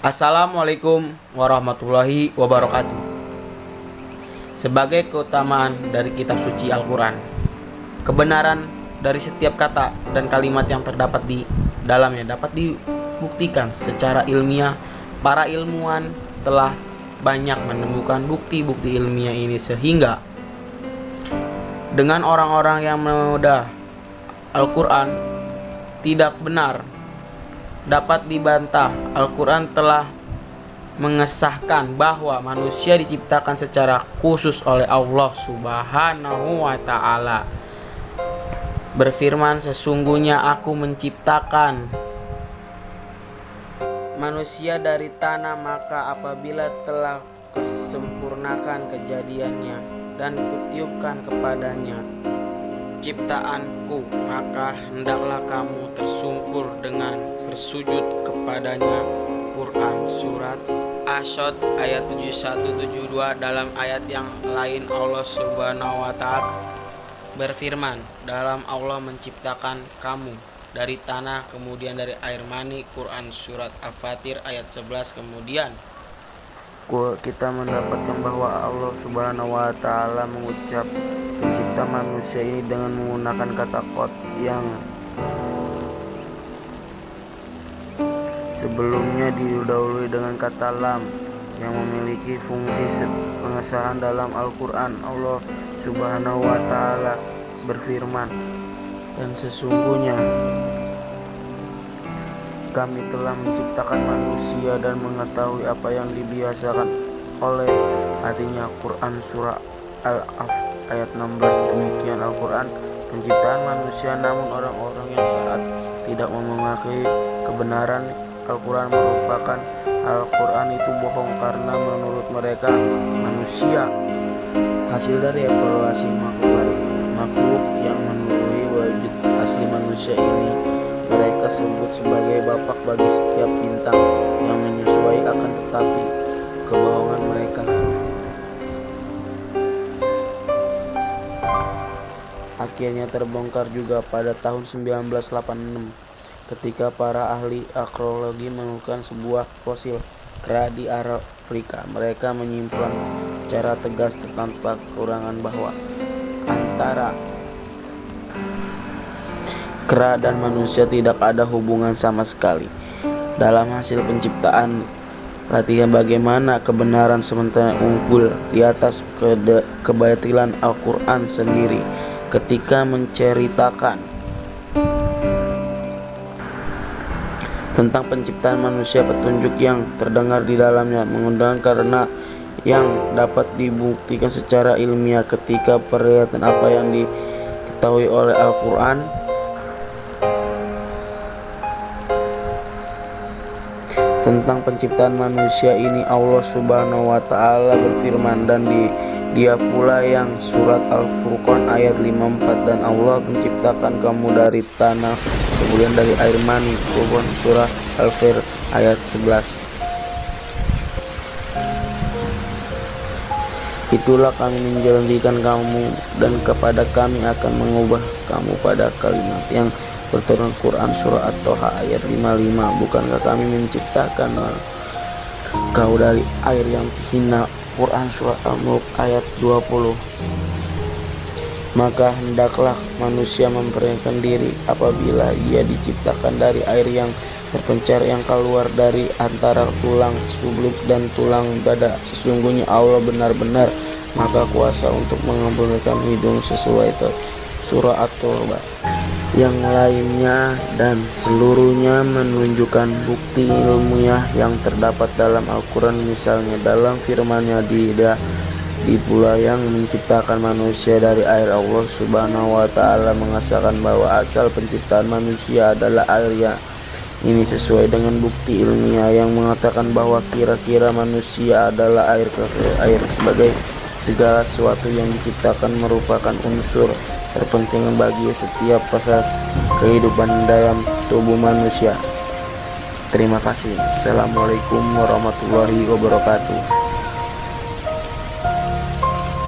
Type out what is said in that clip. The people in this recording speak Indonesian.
Assalamualaikum warahmatullahi wabarakatuh. Sebagai keutamaan dari kitab suci Al-Quran, kebenaran dari setiap kata dan kalimat yang terdapat di dalamnya dapat dibuktikan secara ilmiah. Para ilmuwan telah banyak menemukan bukti-bukti ilmiah ini, sehingga dengan orang-orang yang menoda Al-Quran tidak benar dapat dibantah. Al-Quran telah mengesahkan bahwa manusia diciptakan secara khusus oleh Allah Subhanahu wa Ta'ala. Berfirman, sesungguhnya aku menciptakan manusia dari tanah, maka apabila telah kesempurnakan kejadiannya dan kutiupkan kepadanya ciptaanku, maka hendaklah kamu tersungkur dengan bersujud kepadanya. Quran Surat Ash-Shad ayat 71-72. Dalam ayat yang lain Allah Subhanahu wa Ta'ala berfirman, dalam Allah menciptakan kamu dari tanah, kemudian dari air mani. Quran Surat Al-Fatir ayat 11. Kemudian kita mendapatkan bahwa Allah Subhanahu wa Ta'ala mengucap pencipta manusia ini dengan menggunakan kata qad yang sebelumnya didahului dengan kata lam yang memiliki fungsi pengesahan. Dalam Al-Quran Allah Subhanahu wa Ta'ala berfirman, dan sesungguhnya kami telah menciptakan manusia dan mengetahui apa yang dibiasakan oleh hatinya. Quran Surah Al-Af ayat 16. Demikian Al-Quran penciptaan manusia, namun orang-orang yang saat tidak memahami kebenaran Al-Quran merupakan Al-Quran itu bohong, karena menurut mereka manusia hasil dari evaluasi makhluk yang memenuhi wujud asli manusia ini. Mereka sebut sebagai bapak bagi setiap bintang yang menyesuaikan, akan tetapi kebohongan mereka akhirnya terbongkar juga pada tahun 1986 ketika para ahli arkeologi menemukan sebuah fosil kera di Afrika. Mereka menyimpulkan secara tegas tanpa kekurangan bahwa antara kera dan manusia tidak ada hubungan sama sekali. Dalam hasil penciptaan, perhatikan bagaimana kebenaran sementara unggul di atas kebatilan Al-Quran sendiri ketika menceritakan tentang penciptaan manusia. Petunjuk yang terdengar di dalamnya mengundang karena yang dapat dibuktikan secara ilmiah. Ketika perhatikan apa yang diketahui oleh Al-Quran tentang penciptaan manusia ini, Allah Subhanahu wa Ta'ala berfirman, dan dia pula yang surat Al-Furqan ayat 54, dan Allah menciptakan kamu dari tanah, kemudian dari air mani. Quran surah Al-Fir ayat 11. Itulah kami menjanjikan kamu, dan kepada kami akan mengubah kamu pada kalimat yang berturun. Quran surah At-Toha ayat 55. Bukankah kami menciptakan kau dari air yang hina. Quran surah Al-Mulk ayat 20. Maka hendaklah manusia memperhatikan diri apabila ia diciptakan dari air yang terpencar yang keluar dari antara tulang sublik dan tulang dada. Sesungguhnya Allah benar-benar maka kuasa untuk mengabulkan hidung sesuai surah At-Taubah yang lainnya, dan seluruhnya menunjukkan bukti ilmiah yang terdapat dalam Al-Quran. Misalnya dalam firman-Nya, di pula yang menciptakan manusia dari air. Allah Subhanahu wa Ta'ala mengesahkan bahwa asal penciptaan manusia adalah air. Ya, ini sesuai dengan bukti ilmiah yang mengatakan bahwa kira-kira manusia adalah air sebagai segala sesuatu yang diciptakan merupakan unsur terpenting bagi setiap proses kehidupan dalam tubuh manusia. Terima kasih. Assalamualaikum warahmatullahi wabarakatuh.